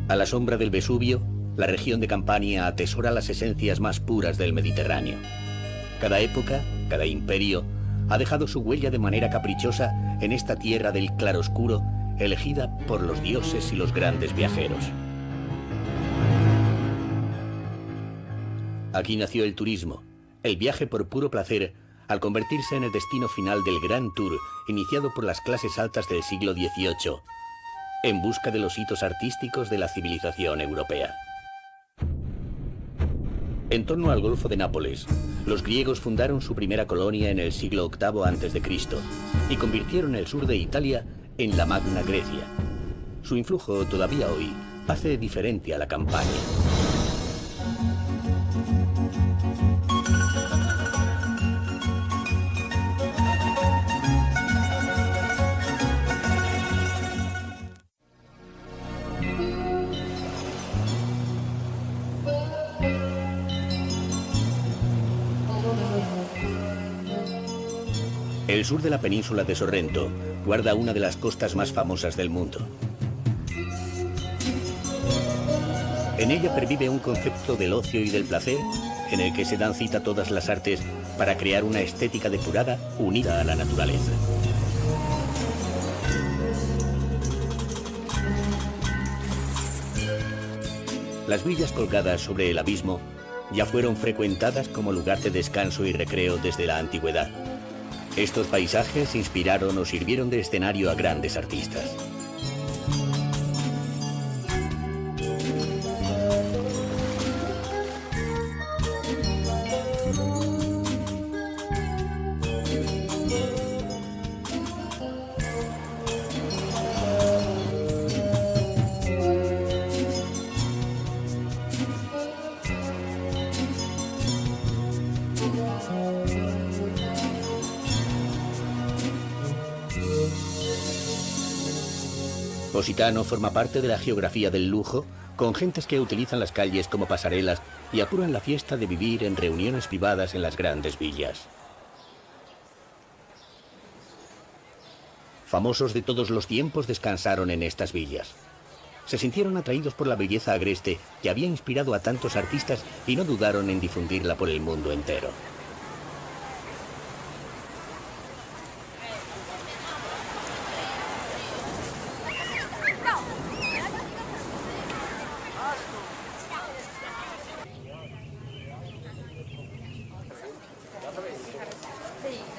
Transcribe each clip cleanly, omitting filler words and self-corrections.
A la sombra del Vesubio, la región de Campania atesora las esencias más puras del Mediterráneo. Cada época, cada imperio, ha dejado su huella de manera caprichosa en esta tierra del claroscuro, elegida por los dioses y los grandes viajeros. Aquí nació el turismo, el viaje por puro placer, al convertirse en el destino final del Gran Tour, iniciado por las clases altas del siglo XVIII, en busca de los hitos artísticos de la civilización europea. En torno al Golfo de Nápoles, los griegos fundaron su primera colonia en el siglo VIII a.C. y convirtieron el sur de Italia en la Magna Grecia. Su influjo todavía hoy hace diferente a la Campania. El sur de la península de Sorrento guarda una de las costas más famosas del mundo. En ella pervive un concepto del ocio y del placer, en el que se dan cita todas las artes para crear una estética depurada unida a la naturaleza. Las villas colgadas sobre el abismo ya fueron frecuentadas como lugar de descanso y recreo desde la antigüedad. Estos paisajes inspiraron o sirvieron de escenario a grandes artistas. Positano forma parte de la geografía del lujo, con gentes que utilizan las calles como pasarelas y apuran la fiesta de vivir en reuniones privadas en las grandes villas. Famosos de todos los tiempos descansaron en estas villas. Se sintieron atraídos por la belleza agreste que había inspirado a tantos artistas y no dudaron en difundirla por el mundo entero.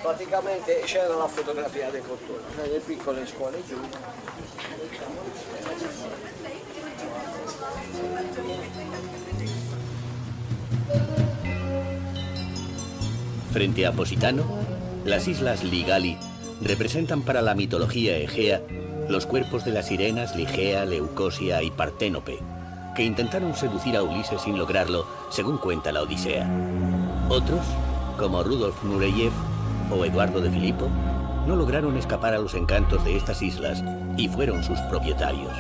Praticamente c'era la fotografia del contorno, le piccole scuole giù. Frente a Positano, las islas Ligali representan para la mitología egea los cuerpos de las sirenas Ligea, Leucosia y Parténope, que intentaron seducir a Ulises sin lograrlo, según cuenta la Odisea. Otros, como Rudolf Nureyev o Eduardo de Filipo, no lograron escapar a los encantos de estas islas y fueron sus propietarios.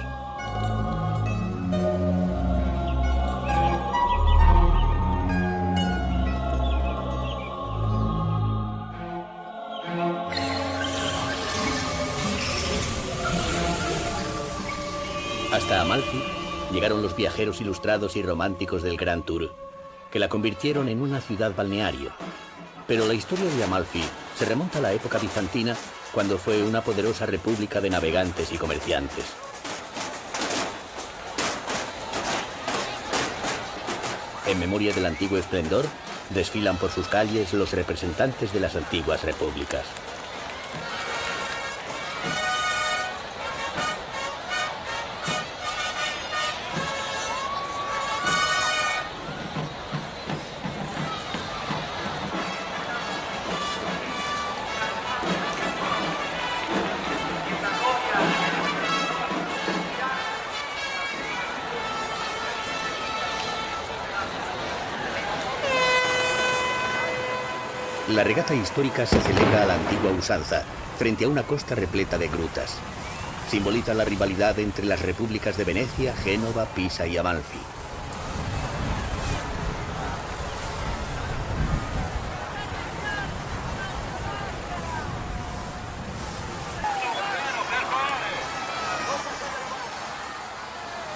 Hasta Amalfi llegaron los viajeros ilustrados y románticos del Gran Tour, que la convirtieron en una ciudad balneario. Pero la historia de Amalfi se remonta a la época bizantina, cuando fue una poderosa república de navegantes y comerciantes. En memoria del antiguo esplendor, desfilan por sus calles los representantes de las antiguas repúblicas. La regata histórica se celebra a la antigua usanza, frente a una costa repleta de grutas. Simboliza la rivalidad entre las repúblicas de Venecia, Génova, Pisa y Amalfi.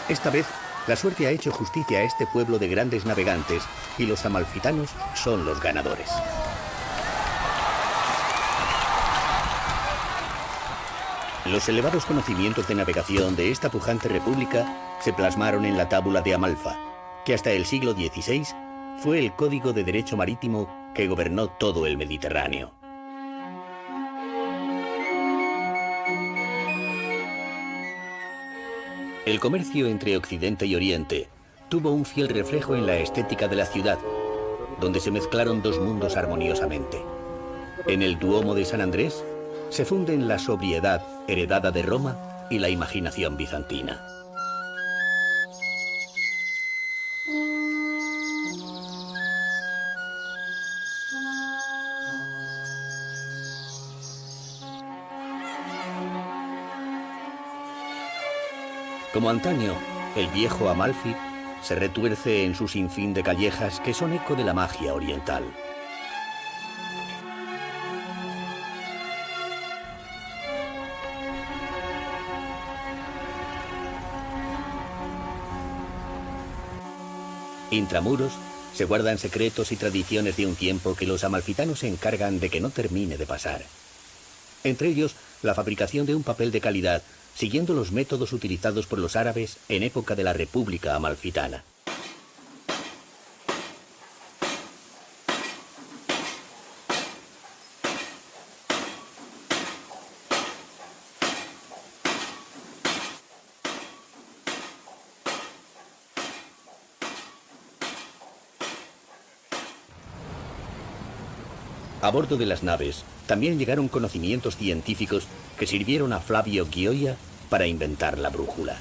Esta vez La suerte ha hecho justicia a este pueblo de grandes navegantes y los amalfitanos son los ganadores. Los elevados conocimientos de navegación de esta pujante república se plasmaron en la Tábula de Amalfa, que hasta el siglo XVI fue el código de derecho marítimo que gobernó todo el Mediterráneo. El comercio entre Occidente y Oriente tuvo un fiel reflejo en la estética de la ciudad, donde se mezclaron dos mundos armoniosamente. En el Duomo de San Andrés se funden la sobriedad heredada de Roma y la imaginación bizantina. Como antaño, el viejo Amalfi se retuerce en su sinfín de callejas que son eco de la magia oriental. Intramuros se guardan secretos y tradiciones de un tiempo que los amalfitanos se encargan de que no termine de pasar. Entre ellos, la fabricación de un papel de calidad, siguiendo los métodos utilizados por los árabes en época de la República Amalfitana. A bordo de las naves también llegaron conocimientos científicos que sirvieron a Flavio Gioia para inventar la brújula.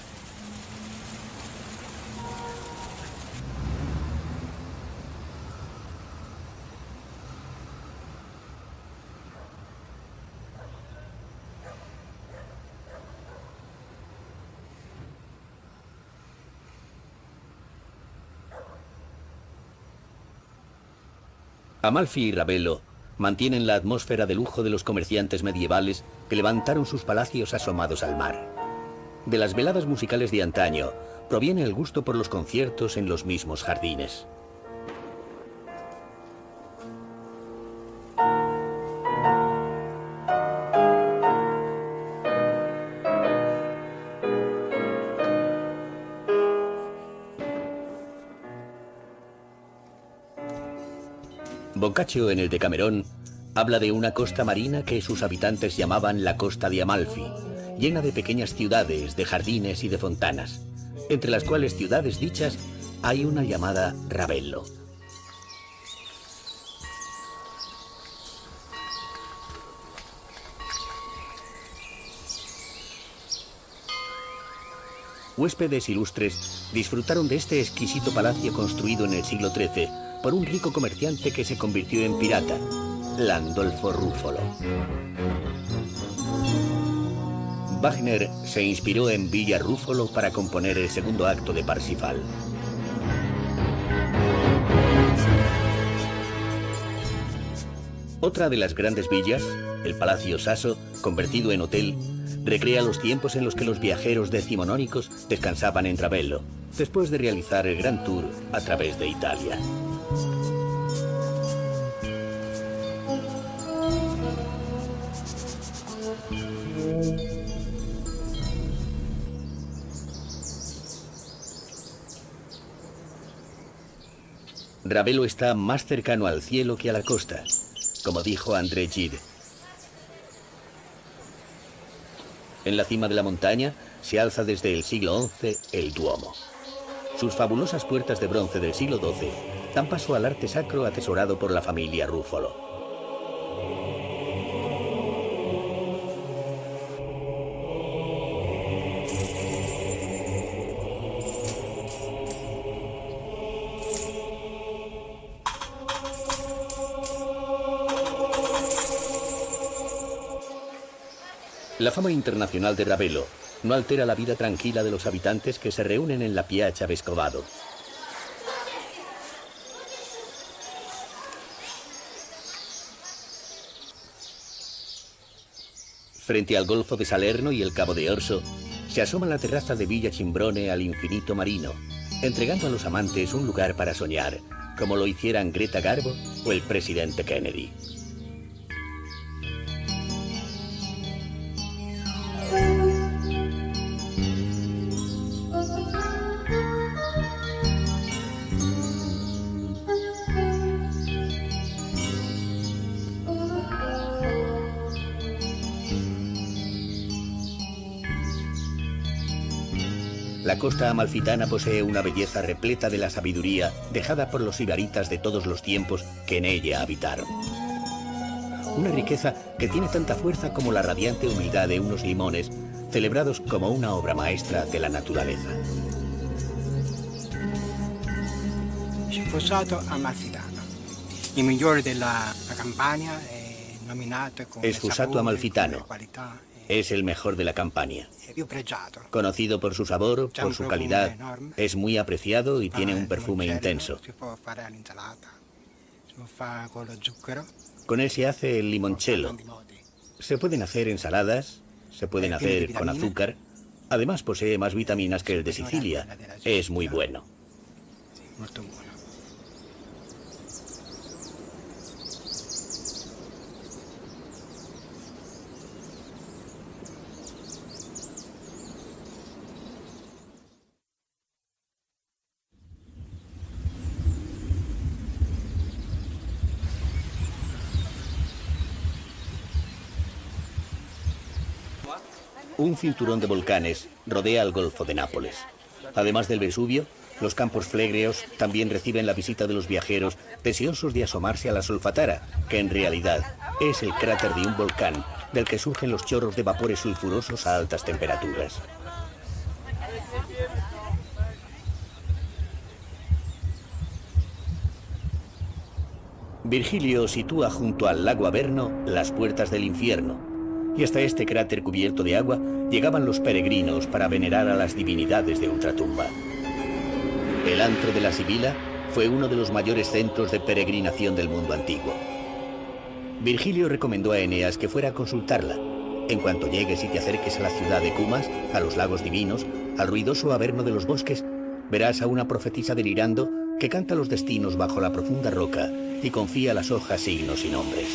Amalfi y Ravello mantienen la atmósfera de lujo de los comerciantes medievales que levantaron sus palacios asomados al mar. De las veladas musicales de antaño proviene el gusto por los conciertos en los mismos jardines. Boccaccio en el Decamerón habla de una costa marina que sus habitantes llamaban la costa de Amalfi, llena de pequeñas ciudades, de jardines y de fontanas, entre las cuales ciudades dichas hay una llamada Ravello. Huéspedes ilustres disfrutaron de este exquisito palacio construido en el siglo XIII por un rico comerciante que se convirtió en pirata, Landolfo Ruffolo. Wagner se inspiró en Villa Ruffolo para componer el segundo acto de Parsifal. Otra de las grandes villas, el Palacio Sasso, convertido en hotel, recrea los tiempos en los que los viajeros decimonónicos descansaban en Ravello, después de realizar el Gran Tour a través de Italia. Ravello está más cercano al cielo que a la costa, como dijo André Gide. En la cima de la montaña se alza desde el siglo XI el Duomo. Sus fabulosas puertas de bronce del siglo XII dan paso al arte sacro atesorado por la familia Ruffolo. La fama internacional de Ravello no altera la vida tranquila de los habitantes que se reúnen en la Piazza Vescovado. Frente al Golfo de Salerno y el Cabo de Orso, se asoma la terraza de Villa Cimbrone al infinito marino, entregando a los amantes un lugar para soñar, como lo hicieran Greta Garbo o el presidente Kennedy. La costa amalfitana posee una belleza repleta de la sabiduría dejada por los ibaritas de todos los tiempos que en ella habitaron. Una riqueza que tiene tanta fuerza como la radiante humildad de unos limones, celebrados como una obra maestra de la naturaleza. Sfosato amalfitano, il migliore della Campania, nominato con Sfosato amalfitano. Es el mejor de la Campania. Conocido por su sabor, por su calidad, es muy apreciado y tiene un perfume intenso. Con él se hace el limoncello. Se pueden hacer ensaladas, se pueden hacer con azúcar. Además posee más vitaminas que el de Sicilia. Es muy bueno. Un cinturón de volcanes rodea el Golfo de Nápoles. Además del Vesubio, los campos flegreos también reciben la visita de los viajeros deseosos de asomarse a la Solfatara, que en realidad es el cráter de un volcán del que surgen los chorros de vapores sulfurosos a altas temperaturas. Virgilio sitúa junto al lago Averno las puertas del infierno, y hasta este cráter cubierto de agua llegaban los peregrinos para venerar a las divinidades de ultratumba. El antro de la Sibila fue uno de los mayores centros de peregrinación del mundo antiguo. Virgilio recomendó a Eneas que fuera a consultarla. En cuanto llegues y te acerques a la ciudad de Cumas, a los lagos divinos, al ruidoso Averno de los bosques, verás a una profetisa delirando que canta los destinos bajo la profunda roca y confía las hojas, signos y nombres.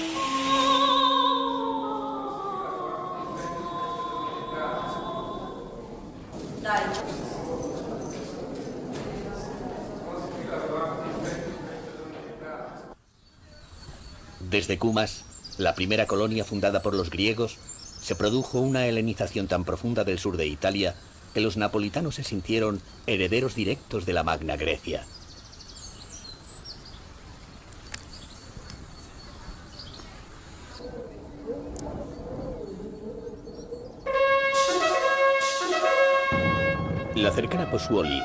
Desde Cumas, la primera colonia fundada por los griegos, se produjo una helenización tan profunda del sur de Italia que los napolitanos se sintieron herederos directos de la Magna Grecia. La cercana Pozzuoli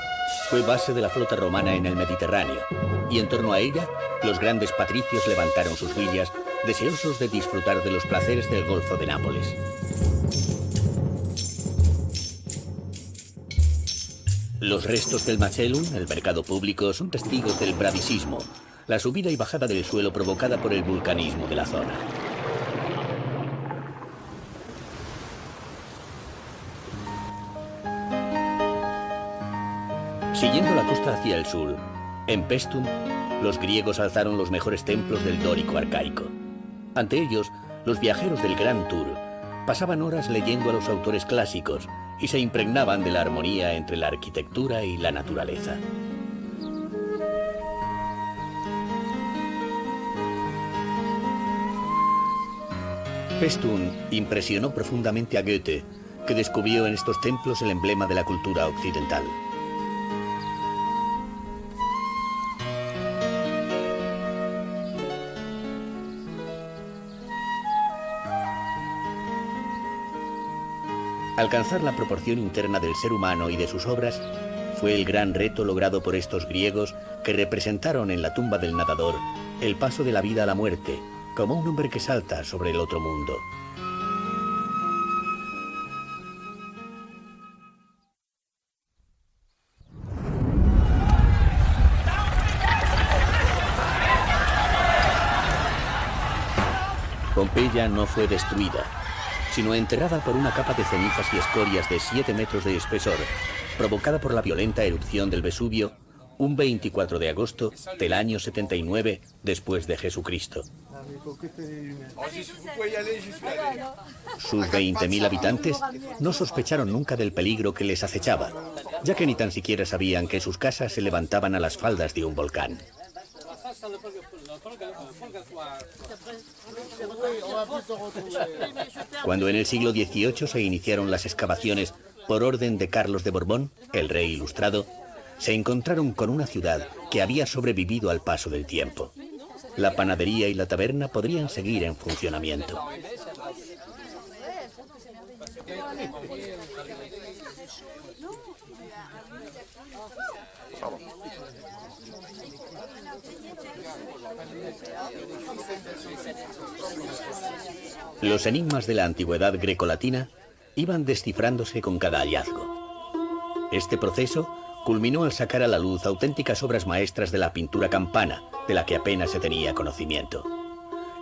fue base de la flota romana en el Mediterráneo, y en torno a ella, los grandes patricios levantaron sus villas, deseosos de disfrutar de los placeres del Golfo de Nápoles. Los restos del Macellum, el mercado público, son testigos del bradisismo, la subida y bajada del suelo provocada por el vulcanismo de la zona. Siguiendo la costa hacia el sur, en Paestum, los griegos alzaron los mejores templos del dórico arcaico. Ante ellos, los viajeros del Grand Tour pasaban horas leyendo a los autores clásicos y se impregnaban de la armonía entre la arquitectura y la naturaleza. Paestum impresionó profundamente a Goethe, que descubrió en estos templos el emblema de la cultura occidental. Alcanzar la proporción interna del ser humano y de sus obras fue el gran reto logrado por estos griegos que representaron en la tumba del nadador el paso de la vida a la muerte, como un hombre que salta sobre el otro mundo. Pompeya no fue destruida. sino enterrada por una capa de cenizas y escorias de 7 metros de espesor, provocada por la violenta erupción del Vesubio, un 24 de agosto del año 79 después de Jesucristo. Sus 20.000 habitantes no sospecharon nunca del peligro que les acechaba, ya que ni tan siquiera sabían que sus casas se levantaban a las faldas de un volcán. Cuando en el siglo XVIII se iniciaron las excavaciones por orden de Carlos de Borbón, el rey ilustrado, se encontraron con una ciudad que había sobrevivido al paso del tiempo. La panadería y la taberna podrían seguir en funcionamiento. Los enigmas de la antigüedad grecolatina iban descifrándose con cada hallazgo. Este proceso culminó al sacar a la luz auténticas obras maestras de la pintura campana, de la que apenas se tenía conocimiento.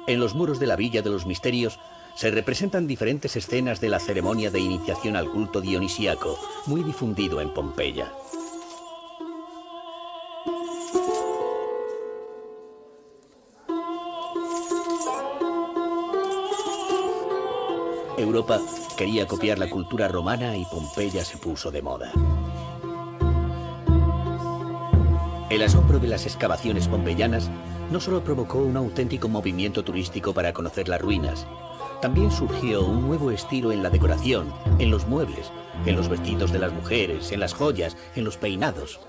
En los muros de la Villa de los Misterios se representan diferentes escenas de la ceremonia de iniciación al culto dionisíaco, muy difundido en Pompeya. Europa quería copiar la cultura romana y Pompeya se puso de moda. El asombro de las excavaciones pompeyanas no solo provocó un auténtico movimiento turístico para conocer las ruinas, también surgió un nuevo estilo en la decoración, en los muebles, en los vestidos de las mujeres, en las joyas, en los peinados.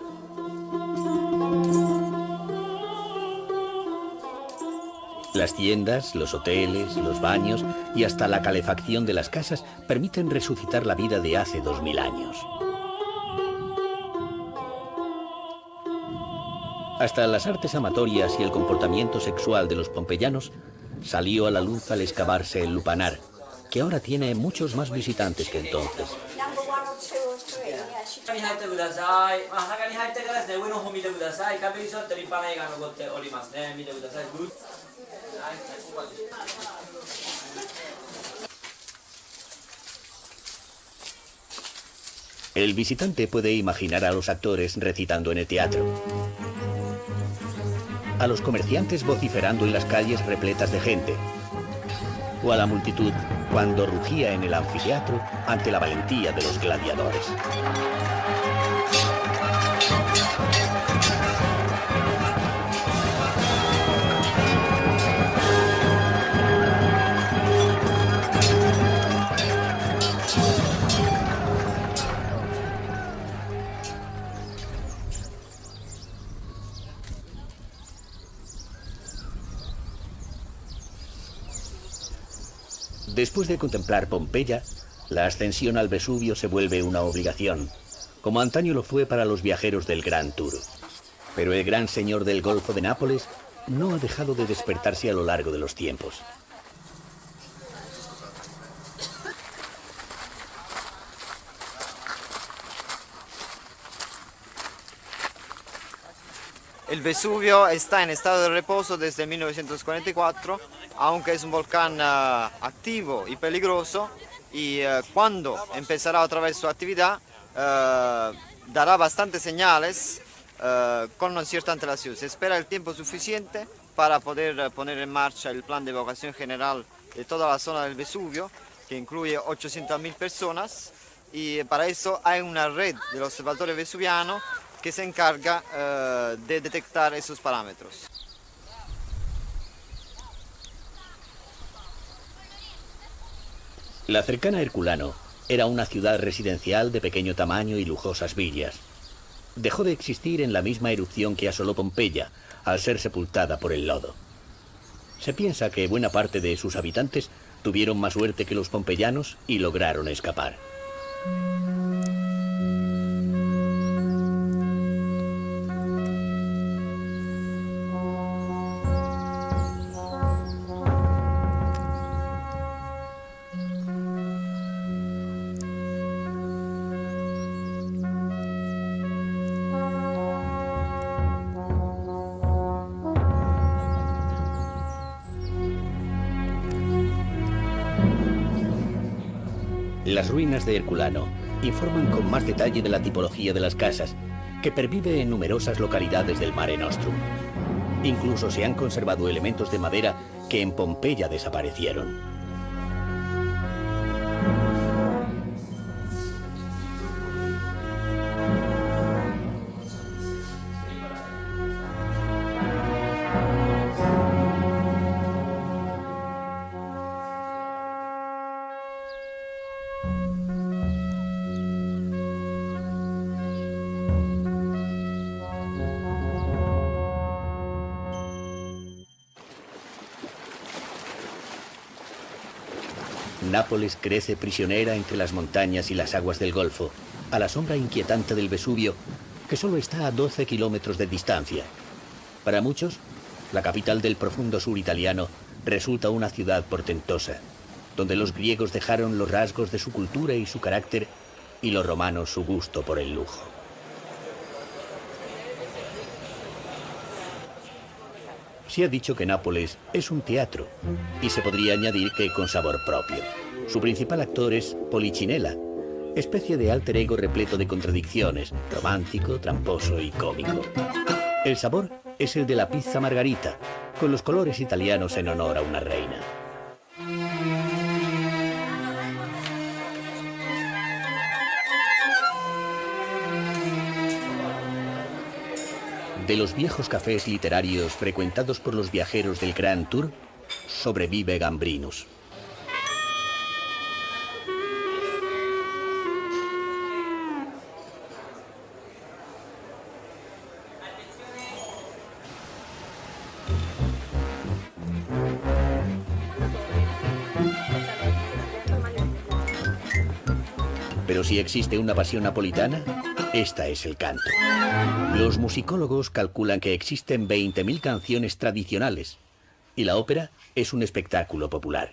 Las tiendas, los hoteles, los baños y hasta la calefacción de las casas permiten resucitar la vida de hace 2000 años. Hasta las artes amatorias y el comportamiento sexual de los pompeyanos salió a la luz al excavarse el lupanar, que ahora tiene muchos más visitantes que entonces. El visitante puede imaginar a los actores recitando en el teatro, a los comerciantes vociferando en las calles repletas de gente, o a la multitud cuando rugía en el anfiteatro ante la valentía de los gladiadores. Después de contemplar Pompeya, la ascensión al Vesubio se vuelve una obligación, como antaño lo fue para los viajeros del Gran Tour. Pero el gran señor del Golfo de Nápoles no ha dejado de despertarse a lo largo de los tiempos. El Vesubio está en estado de reposo desde 1944, aunque es un volcán activo y peligroso, y cuando empezará otra vez su actividad dará bastantes señales con cierta antelación. Se espera el tiempo suficiente para poder poner en marcha el plan de evacuación general de toda la zona del Vesubio, que incluye 800.000 personas, y para eso hay una red del observatorio vesuviano que se encarga de detectar esos parámetros. La cercana Herculano era una ciudad residencial de pequeño tamaño y lujosas villas. Dejó de existir en la misma erupción que asoló Pompeya, al ser sepultada por el lodo. Se piensa que buena parte de sus habitantes tuvieron más suerte que los pompeyanos y lograron escapar. Las ruinas de Herculano informan con más detalle de la tipología de las casas, que pervive en numerosas localidades del Mare Nostrum. Incluso se han conservado elementos de madera que en Pompeya desaparecieron. Nápoles crece prisionera entre las montañas y las aguas del Golfo, a la sombra inquietante del Vesubio, que solo está a 12 kilómetros de distancia. Para muchos, la capital del profundo sur italiano resulta una ciudad portentosa, donde los griegos dejaron los rasgos de su cultura y su carácter, y los romanos su gusto por el lujo. Se ha dicho que Nápoles es un teatro, y se podría añadir que con sabor propio. Su principal actor es Polichinella, especie de alter ego repleto de contradicciones, romántico, tramposo y cómico. El sabor es el de la pizza margarita, con los colores italianos en honor a una reina. De los viejos cafés literarios frecuentados por los viajeros del Grand Tour, sobrevive Gambrinus. Pero si existe una pasión napolitana, esta es el canto. Los musicólogos calculan que existen 20.000 canciones tradicionales, y la ópera es un espectáculo popular.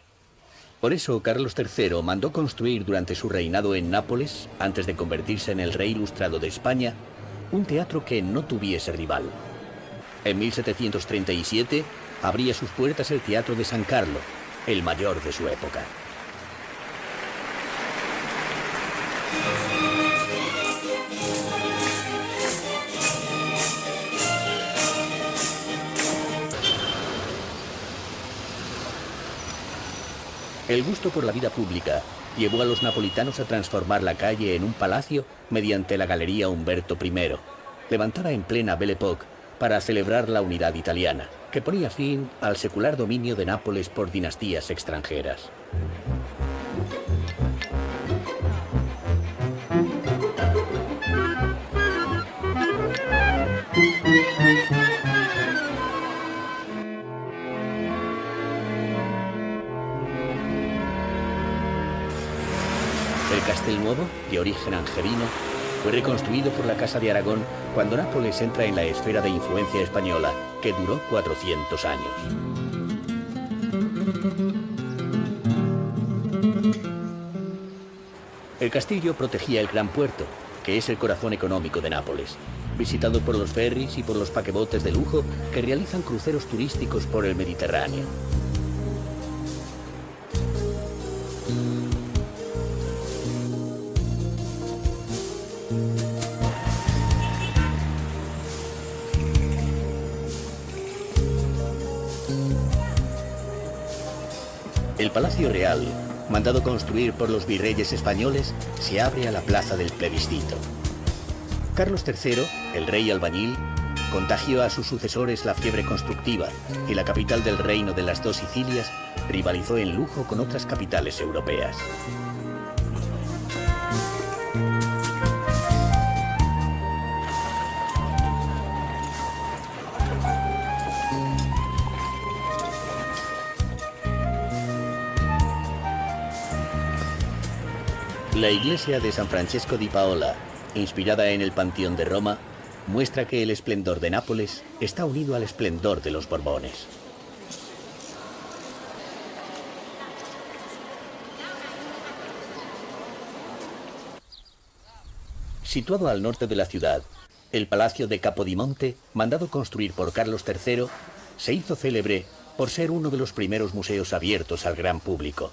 Por eso Carlos III mandó construir durante su reinado en Nápoles, antes de convertirse en el rey ilustrado de España, un teatro que no tuviese rival. En 1737 abría sus puertas el Teatro de San Carlo, el mayor de su época. El gusto por la vida pública llevó a los napolitanos a transformar la calle en un palacio mediante la Galería Umberto I, levantada en plena Belle Époque para celebrar la unidad italiana, que ponía fin al secular dominio de Nápoles por dinastías extranjeras. El Castelnuovo, de origen angevino, fue reconstruido por la Casa de Aragón cuando Nápoles entra en la esfera de influencia española, que duró 400 años. El castillo protegía el Gran Puerto, que es el corazón económico de Nápoles, visitado por los ferries y por los paquebotes de lujo que realizan cruceros turísticos por el Mediterráneo. El Palacio Real, mandado construir por los virreyes españoles, se abre a la plaza del plebiscito. Carlos III, el rey albañil, contagió a sus sucesores la fiebre constructiva y la capital del reino de las dos Sicilias rivalizó en lujo con otras capitales europeas. La iglesia de San Francesco di Paola, inspirada en el Panteón de Roma, muestra que el esplendor de Nápoles está unido al esplendor de los Borbones. Situado al norte de la ciudad, el Palacio de Capodimonte, mandado construir por Carlos III, se hizo célebre por ser uno de los primeros museos abiertos al gran público.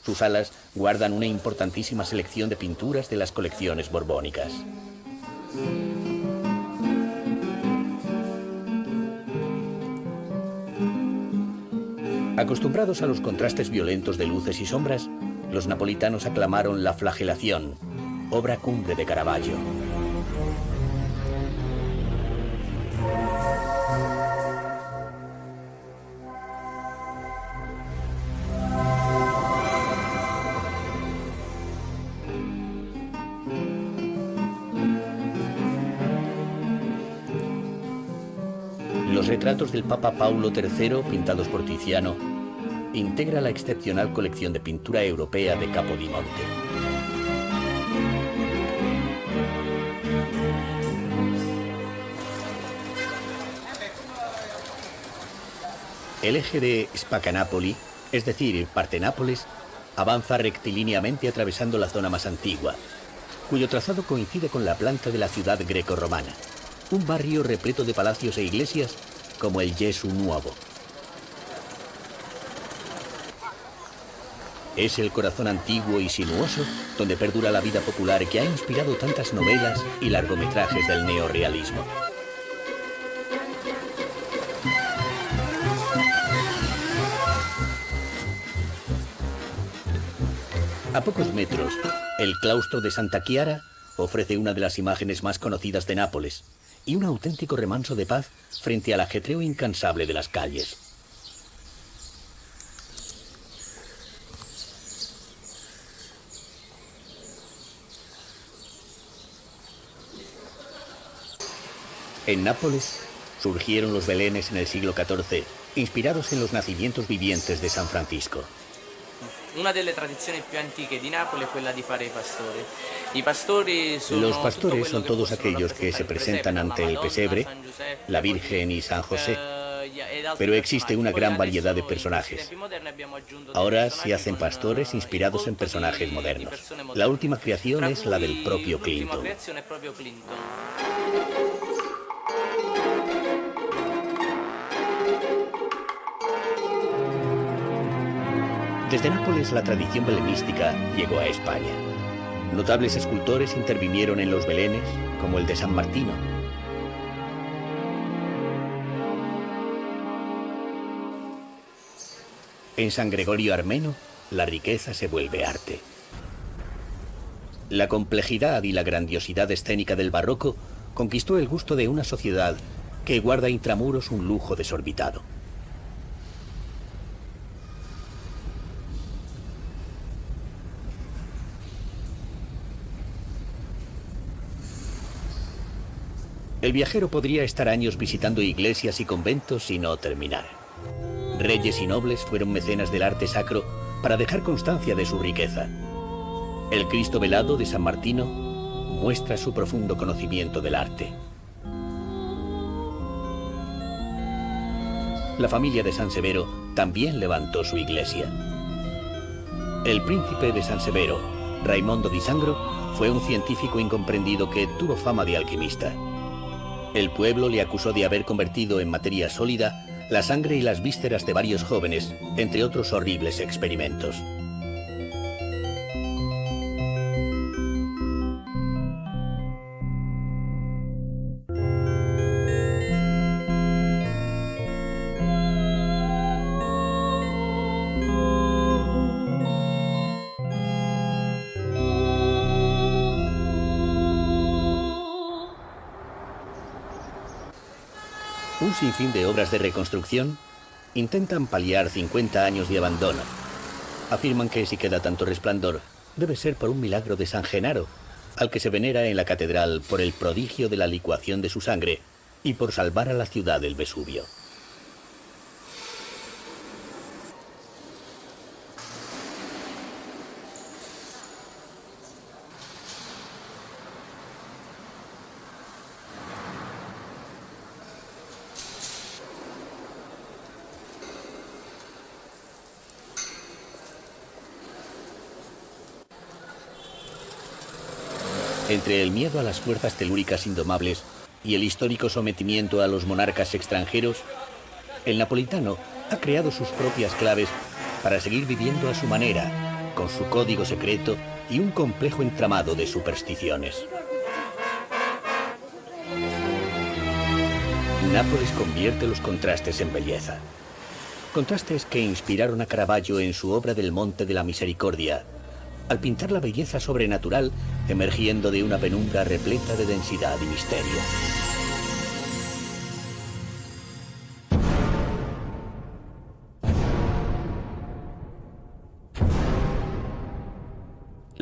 Sus salas guardan una importantísima selección de pinturas de las colecciones borbónicas. Acostumbrados a los contrastes violentos de luces y sombras, los napolitanos aclamaron La flagelación, obra cumbre de Caravaggio. Los retratos del Papa Paulo III, pintados por Tiziano, integra la excepcional colección de pintura europea de Capodimonte. El eje de Spacanapoli, es decir, Partenápolis, avanza rectilíneamente atravesando la zona más antigua, cuyo trazado coincide con la planta de la ciudad greco-romana, un barrio repleto de palacios e iglesias como el Gesù Nuovo. Es el corazón antiguo y sinuoso donde perdura la vida popular que ha inspirado tantas novelas y largometrajes del neorrealismo. A pocos metros, el claustro de Santa Chiara ofrece una de las imágenes más conocidas de Nápoles y un auténtico remanso de paz frente al ajetreo incansable de las calles. En Nápoles surgieron los belenes en el siglo XIV, inspirados en los nacimientos vivientes de San Francisco. Una delle tradizioni più antiche di Napoli è quella di fare i pastori. I pastori sono Los pastores son todos aquellos que se presentan ante el pesebre, la Virgen y San José, pero existe una gran variedad de personajes. Ahora se hacen pastores inspirados en personajes modernos. La última creación es la del propio Clinton. Desde Nápoles la tradición belenística llegó a España. Notables escultores intervinieron en los belenes, como el de San Martino. En San Gregorio Armeno, la riqueza se vuelve arte. La complejidad y la grandiosidad escénica del barroco conquistó el gusto de una sociedad que guarda intramuros un lujo desorbitado. El viajero podría estar años visitando iglesias y conventos y no terminar. Reyes y nobles fueron mecenas del arte sacro para dejar constancia de su riqueza. El Cristo velado de San Martino muestra su profundo conocimiento del arte. La familia de San Severo también levantó su iglesia. El príncipe de San Severo, Raimondo di Sangro, fue un científico incomprendido que tuvo fama de alquimista. El pueblo le acusó de haber convertido en materia sólida la sangre y las vísceras de varios jóvenes, entre otros horribles experimentos. Un sinfín de obras de reconstrucción intentan paliar 50 años de abandono. Afirman que si queda tanto resplandor, debe ser por un milagro de San Genaro, al que se venera en la catedral por el prodigio de la licuación de su sangre y por salvar a la ciudad del Vesubio. Entre el miedo a las fuerzas telúricas indomables y el histórico sometimiento a los monarcas extranjeros, el napolitano ha creado sus propias claves para seguir viviendo a su manera, con su código secreto y un complejo entramado de supersticiones. Nápoles convierte los contrastes en belleza. Contrastes que inspiraron a Caravaggio en su obra del Monte de la Misericordia, al pintar la belleza sobrenatural emergiendo de una penumbra repleta de densidad y misterio.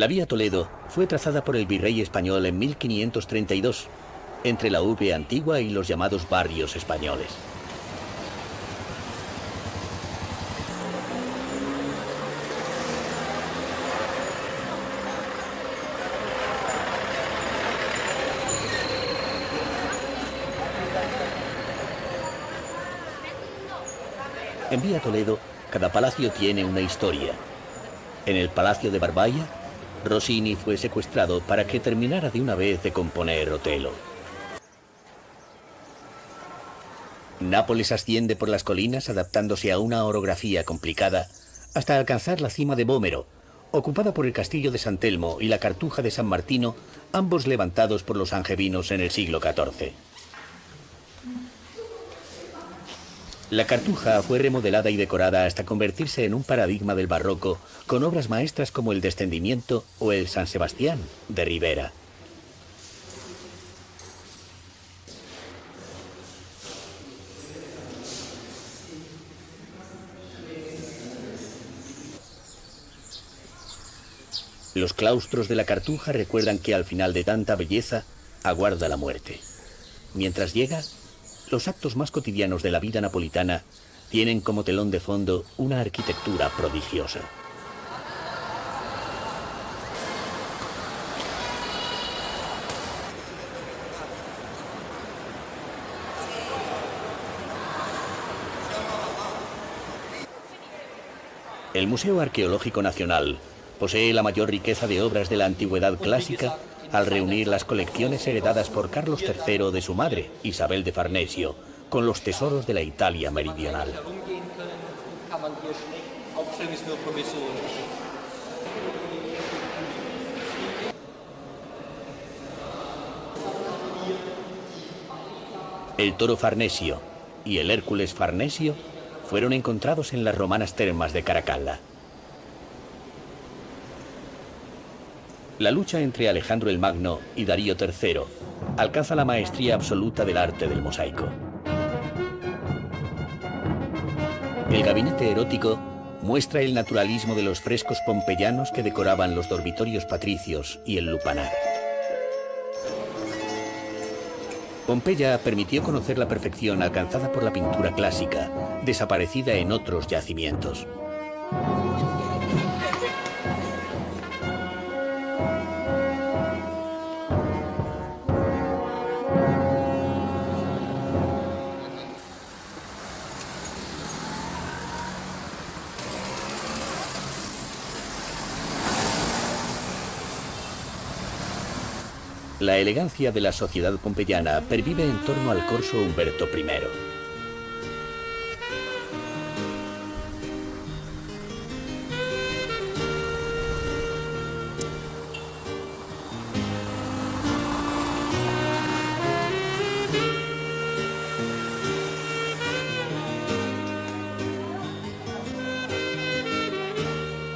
La Vía Toledo fue trazada por el virrey español en 1532, entre la urbe antigua y los llamados barrios españoles. En Vía Toledo, cada palacio tiene una historia. En el Palacio de Barbaya, Rossini fue secuestrado para que terminara de una vez de componer Otelo. Nápoles asciende por las colinas adaptándose a una orografía complicada hasta alcanzar la cima de Vomero, ocupada por el castillo de San Telmo y la Cartuja de San Martino, ambos levantados por los angevinos en el siglo XIV. La Cartuja fue remodelada y decorada hasta convertirse en un paradigma del barroco, con obras maestras como el Descendimiento o el San Sebastián de Ribera. Los claustros de la Cartuja recuerdan que al final de tanta belleza aguarda la muerte. Mientras llega, los actos más cotidianos de la vida napolitana tienen como telón de fondo una arquitectura prodigiosa. El Museo Arqueológico Nacional posee la mayor riqueza de obras de la antigüedad clásica al reunir las colecciones heredadas por Carlos III de su madre, Isabel de Farnesio, con los tesoros de la Italia meridional. El toro Farnesio y el Hércules Farnesio fueron encontrados en las romanas termas de Caracalla. La lucha entre Alejandro el Magno y Darío III alcanza la maestría absoluta del arte del mosaico. El gabinete erótico muestra el naturalismo de los frescos pompeyanos que decoraban los dormitorios patricios y el lupanar. Pompeya permitió conocer la perfección alcanzada por la pintura clásica, desaparecida en otros yacimientos. La elegancia de la sociedad pompeyana pervive en torno al corso Humberto I.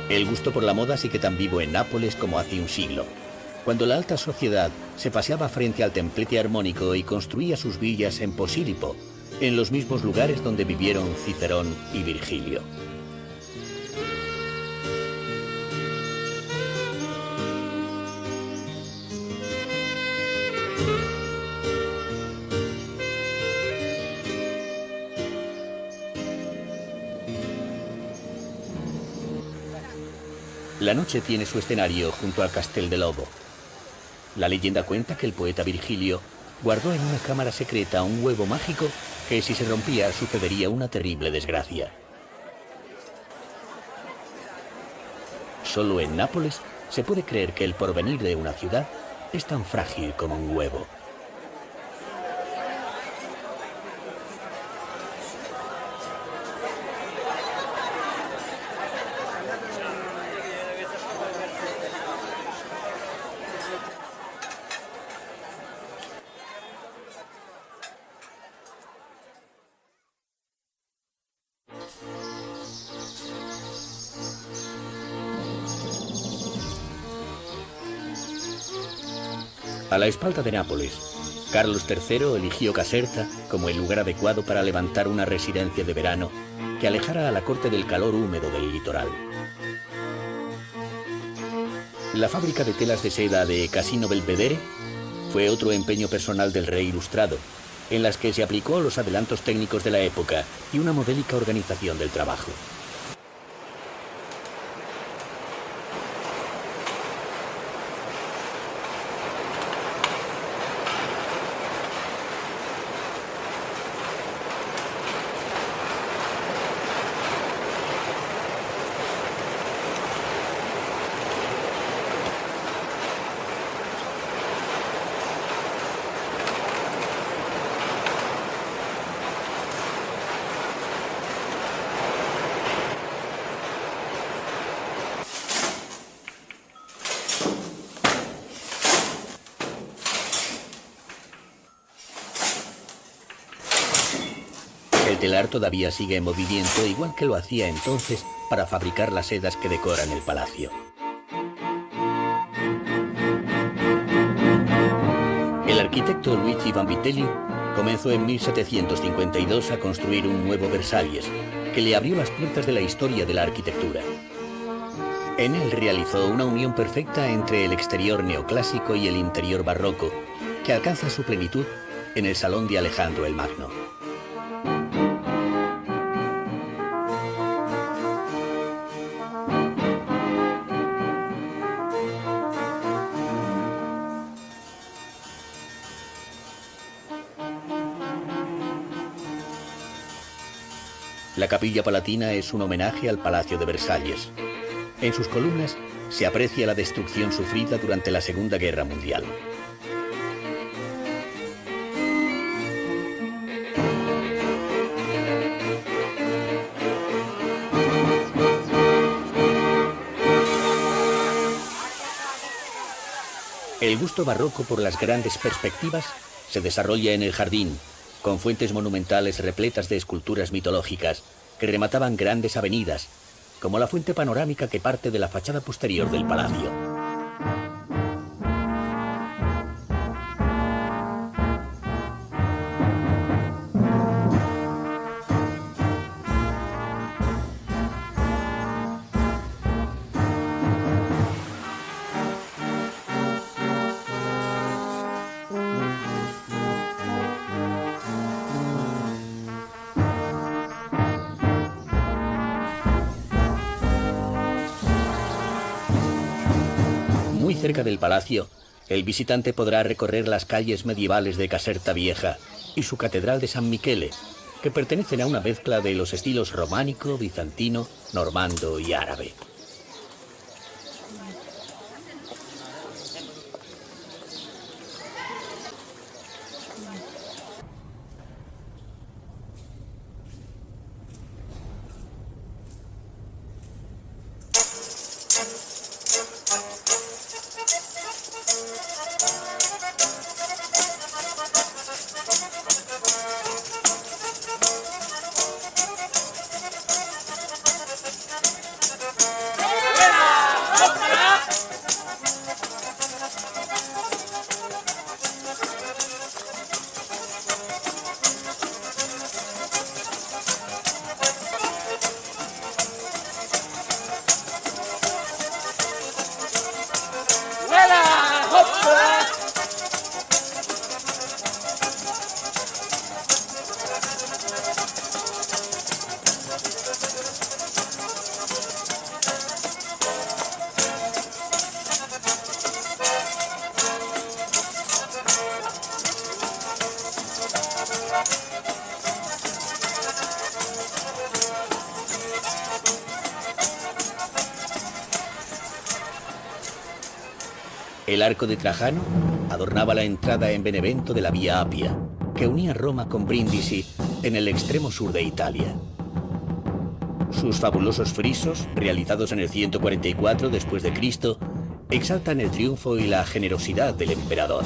El gusto por la moda sigue tan vivo en Nápoles como hace un siglo, cuando la alta sociedad se paseaba frente al templete armónico y construía sus villas en Posílipo, en los mismos lugares donde vivieron Cicerón y Virgilio. La noche tiene su escenario junto al Castel de Lobo. La leyenda cuenta que el poeta Virgilio guardó en una cámara secreta un huevo mágico que, si se rompía, sucedería una terrible desgracia. Solo en Nápoles se puede creer que el porvenir de una ciudad es tan frágil como un huevo. A la espalda de Nápoles, Carlos III eligió Caserta como el lugar adecuado para levantar una residencia de verano que alejara a la corte del calor húmedo del litoral. La fábrica de telas de seda de Casino Belvedere fue otro empeño personal del rey ilustrado, en las que se aplicó los adelantos técnicos de la época y una modélica organización del trabajo. El telar todavía sigue en movimiento, igual que lo hacía entonces para fabricar las sedas que decoran el palacio. El arquitecto Luigi Vanvitelli comenzó en 1752 a construir un nuevo Versalles, que le abrió las puertas de la historia de la arquitectura. En él realizó una unión perfecta entre el exterior neoclásico y el interior barroco, que alcanza su plenitud en el Salón de Alejandro el Magno. La Capilla Palatina es un homenaje al Palacio de Versalles. En sus columnas se aprecia la destrucción sufrida durante la Segunda Guerra Mundial. El gusto barroco por las grandes perspectivas se desarrolla en el jardín, con fuentes monumentales repletas de esculturas mitológicas que remataban grandes avenidas, como la fuente panorámica que parte de la fachada posterior del palacio. Muy cerca del palacio, el visitante podrá recorrer las calles medievales de Caserta Vieja y su catedral de San Michele, que pertenecen a una mezcla de los estilos románico, bizantino, normando y árabe. El arco de Trajano adornaba la entrada en Benevento de la Vía Apia, que unía Roma con Brindisi en el extremo sur de Italia. Sus fabulosos frisos, realizados en el 144 después de Cristo, exaltan el triunfo y la generosidad del emperador.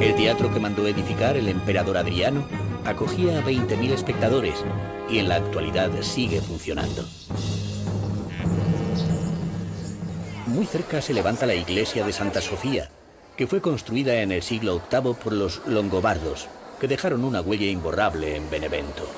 El teatro que mandó edificar el emperador Adriano acogía a 20.000 espectadores y en la actualidad sigue funcionando. Muy cerca se levanta la iglesia de Santa Sofía, que fue construida en el siglo VIII por los longobardos, que dejaron una huella imborrable en Benevento.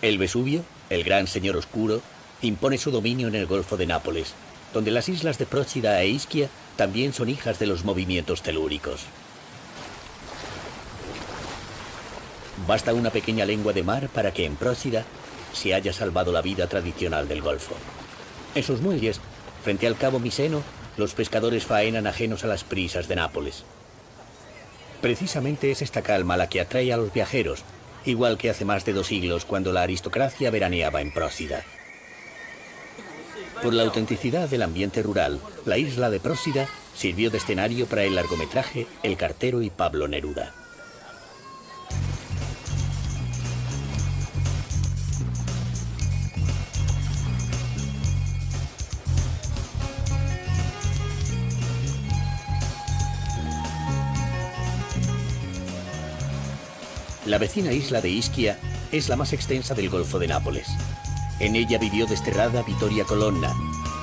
El Vesubio, el gran señor oscuro, impone su dominio en el Golfo de Nápoles, donde las islas de Procida e Ischia también son hijas de los movimientos telúricos. Basta una pequeña lengua de mar para que en Procida se haya salvado la vida tradicional del Golfo. En sus muelles, frente al cabo Miseno, los pescadores faenan ajenos a las prisas de Nápoles. Precisamente es esta calma la que atrae a los viajeros, igual que hace más de 2 siglos cuando la aristocracia veraneaba en Procida. Por la autenticidad del ambiente rural, la isla de Procida sirvió de escenario para el largometraje El cartero y Pablo Neruda. La vecina isla de Ischia es la más extensa del Golfo de Nápoles. En ella vivió desterrada Vittoria Colonna,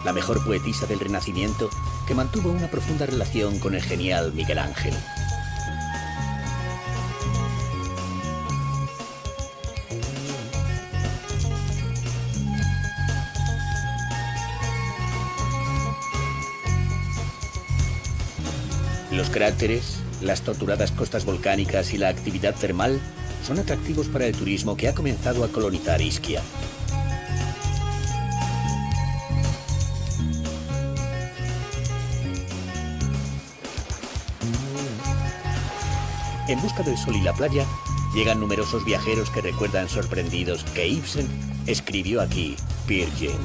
la mejor poetisa del Renacimiento que mantuvo una profunda relación con el genial Miguel Ángel. Los cráteres, las torturadas costas volcánicas y la actividad termal son atractivos para el turismo que ha comenzado a colonizar Ischia. En busca del sol y la playa, llegan numerosos viajeros que recuerdan sorprendidos que Ibsen escribió aquí Peer Gynt.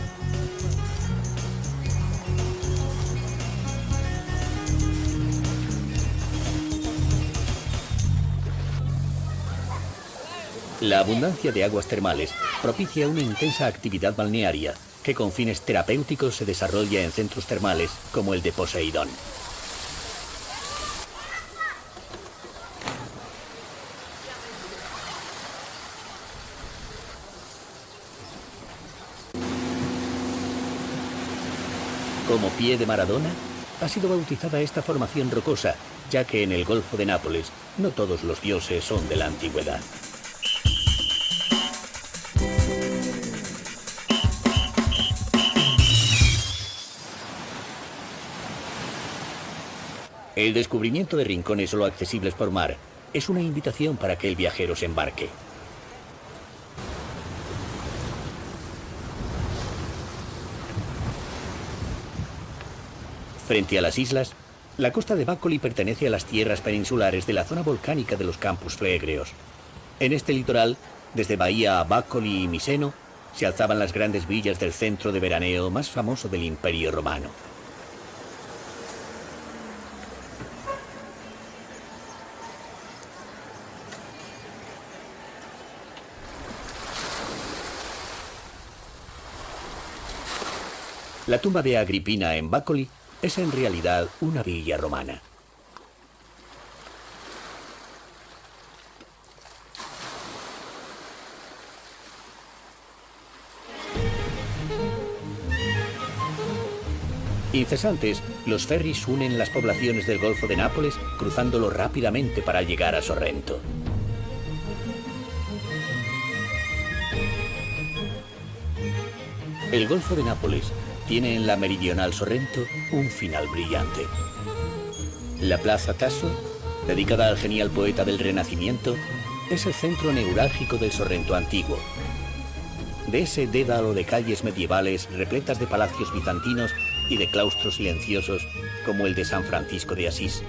La abundancia de aguas termales propicia una intensa actividad balnearia que con fines terapéuticos se desarrolla en centros termales como el de Poseidón. Como pie de Maradona, ha sido bautizada esta formación rocosa, ya que en el Golfo de Nápoles no todos los dioses son de la antigüedad. El descubrimiento de rincones solo accesibles por mar es una invitación para que el viajero se embarque. Frente a las islas, la costa de Bacoli pertenece a las tierras peninsulares de la zona volcánica de los Campus Fleegreos. En este litoral, desde Bahía a Bacoli y Miseno, se alzaban las grandes villas del centro de veraneo más famoso del Imperio Romano. La tumba de Agripina en Bacoli es en realidad una villa romana. Incesantes, los ferries unen las poblaciones del Golfo de Nápoles, cruzándolo rápidamente para llegar a Sorrento. El Golfo de Nápoles tiene en la meridional Sorrento un final brillante. La Plaza Tasso, dedicada al genial poeta del Renacimiento, es el centro neurálgico del Sorrento antiguo. De ese dédalo de calles medievales repletas de palacios bizantinos y de claustros silenciosos, como el de San Francisco de Asís.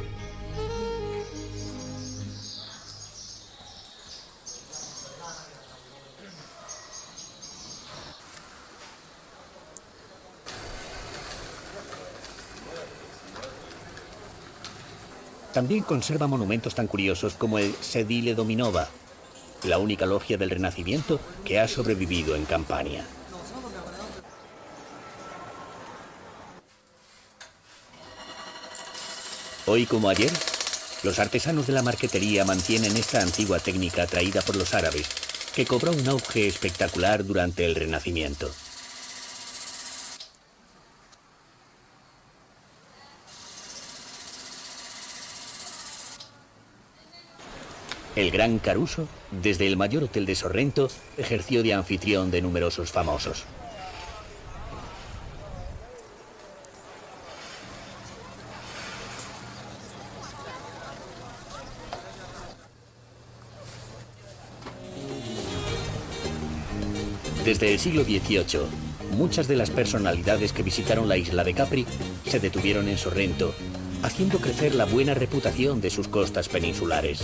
También conserva monumentos tan curiosos como el Sedile Dominova, la única logia del Renacimiento que ha sobrevivido en Campania. Hoy como ayer, los artesanos de la marquetería mantienen esta antigua técnica traída por los árabes, que cobró un auge espectacular durante el Renacimiento. El gran Caruso, desde el mayor hotel de Sorrento, ejerció de anfitrión de numerosos famosos. Desde el siglo XVIII, muchas de las personalidades que visitaron la isla de Capri se detuvieron en Sorrento, haciendo crecer la buena reputación de sus costas peninsulares.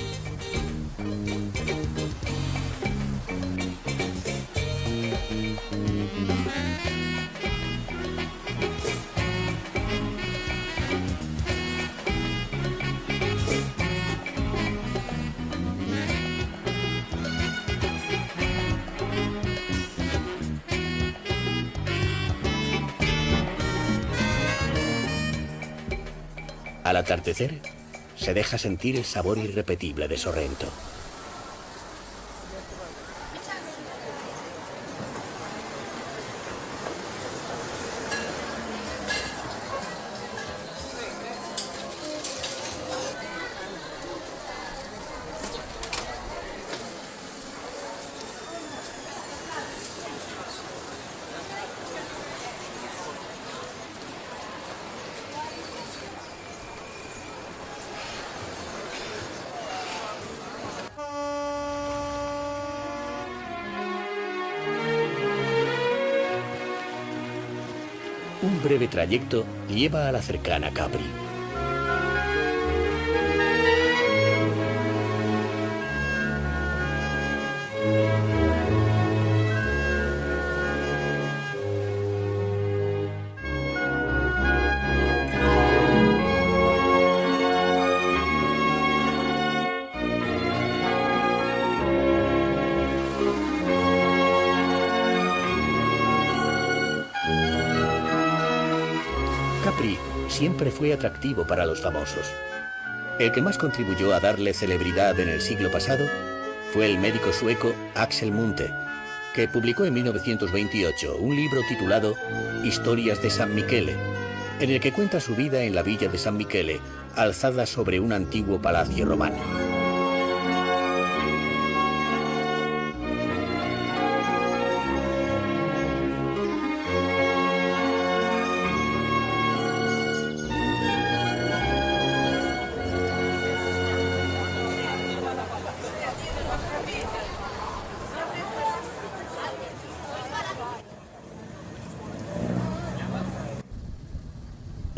Al atardecer, se deja sentir el sabor irrepetible de Sorrento. Un breve trayecto lleva a la cercana Capri. Capri siempre fue atractivo para los famosos. El que más contribuyó a darle celebridad en el siglo pasado fue el médico sueco Axel Munthe, que publicó en 1928 un libro titulado Historias de San Michele, en el que cuenta su vida en la villa de San Michele, alzada sobre un antiguo palacio romano.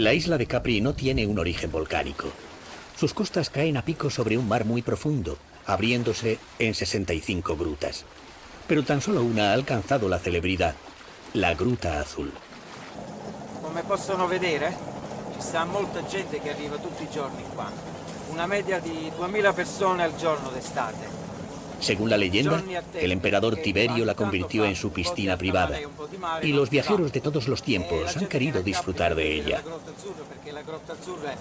La isla de Capri no tiene un origen volcánico. Sus costas caen a pico sobre un mar muy profundo, abriéndose en 65 grutas. Pero tan solo una ha alcanzado la celebridad, la Gruta Azul. Come possono vedere, ci sta molta gente che arriva tutti i giorni qua. Una media di 2000 persone al giorno d'estate. Según la leyenda, el emperador Tiberio la convirtió en su piscina privada y los viajeros de todos los tiempos han querido disfrutar de ella. La Grotta Azzurra,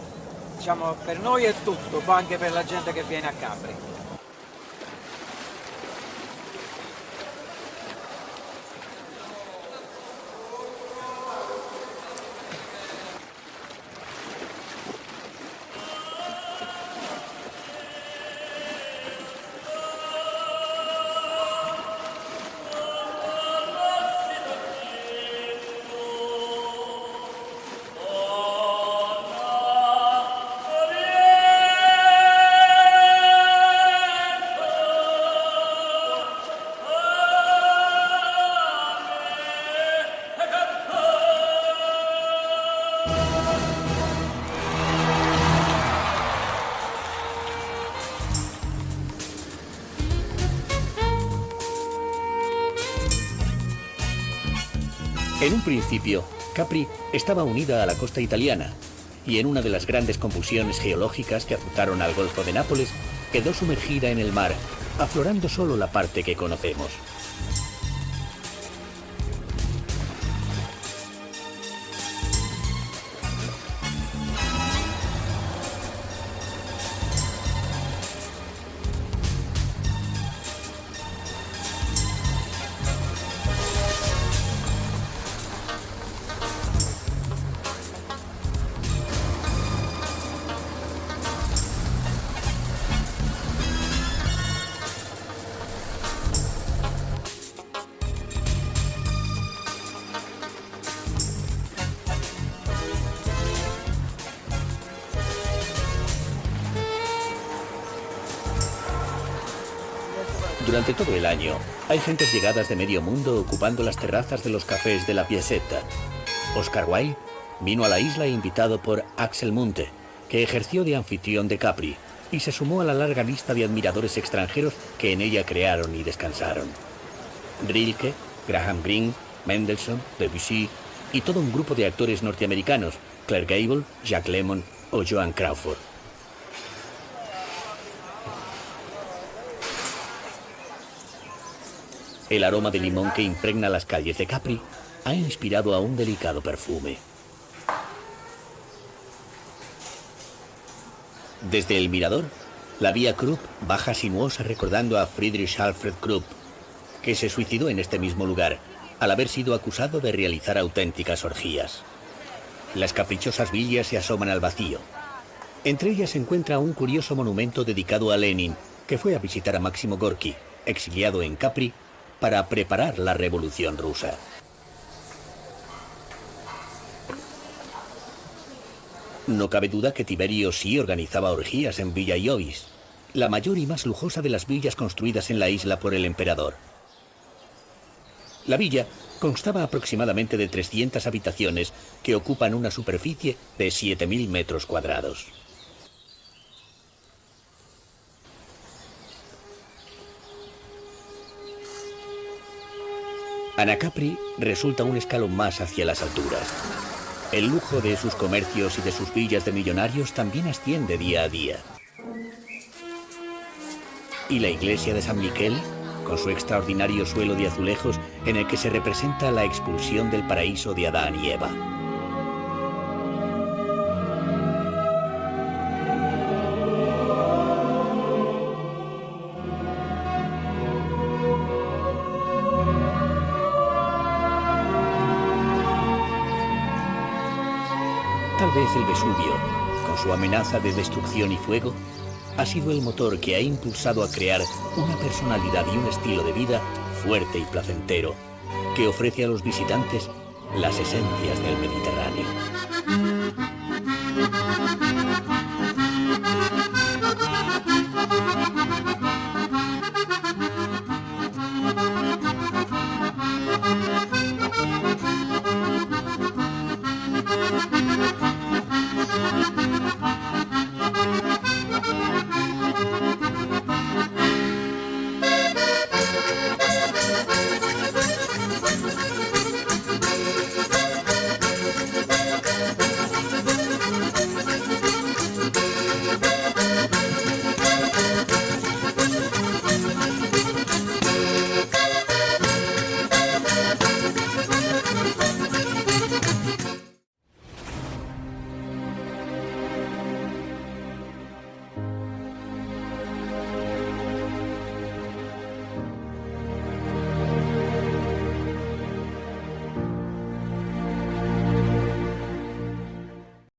diciamo, per noi è tutto, ma anche per la gente che viene a Capri. En un principio, Capri estaba unida a la costa italiana y en una de las grandes convulsiones geológicas que azotaron al Golfo de Nápoles, quedó sumergida en el mar, aflorando solo la parte que conocemos. Durante todo el año, hay gentes llegadas de medio mundo ocupando las terrazas de los cafés de la Piazzetta. Oscar Wilde vino a la isla invitado por Axel Munthe, que ejerció de anfitrión de Capri, y se sumó a la larga lista de admiradores extranjeros que en ella crearon y descansaron. Rilke, Graham Greene, Mendelssohn, Debussy y todo un grupo de actores norteamericanos, Clark Gable, Jack Lemmon o Joan Crawford. El aroma de limón que impregna las calles de Capri ha inspirado a un delicado perfume. Desde el mirador, la vía Krupp baja sinuosa recordando a Friedrich Alfred Krupp, que se suicidó en este mismo lugar, al haber sido acusado de realizar auténticas orgías. Las caprichosas villas se asoman al vacío. Entre ellas se encuentra un curioso monumento dedicado a Lenin, que fue a visitar a Máximo Gorki, exiliado en Capri, para preparar la Revolución Rusa. No cabe duda que Tiberio sí organizaba orgías en Villa Iovis, la mayor y más lujosa de las villas construidas en la isla por el emperador. La villa constaba aproximadamente de 300 habitaciones que ocupan una superficie de 7.000 metros cuadrados. Anacapri resulta un escalón más hacia las alturas. El lujo de sus comercios y de sus villas de millonarios también asciende día a día. Y la iglesia de San Michele, con su extraordinario suelo de azulejos en el que se representa la expulsión del paraíso de Adán y Eva. Tal vez el Vesubio, con su amenaza de destrucción y fuego, ha sido el motor que ha impulsado a crear una personalidad y un estilo de vida fuerte y placentero, que ofrece a los visitantes las esencias del Mediterráneo.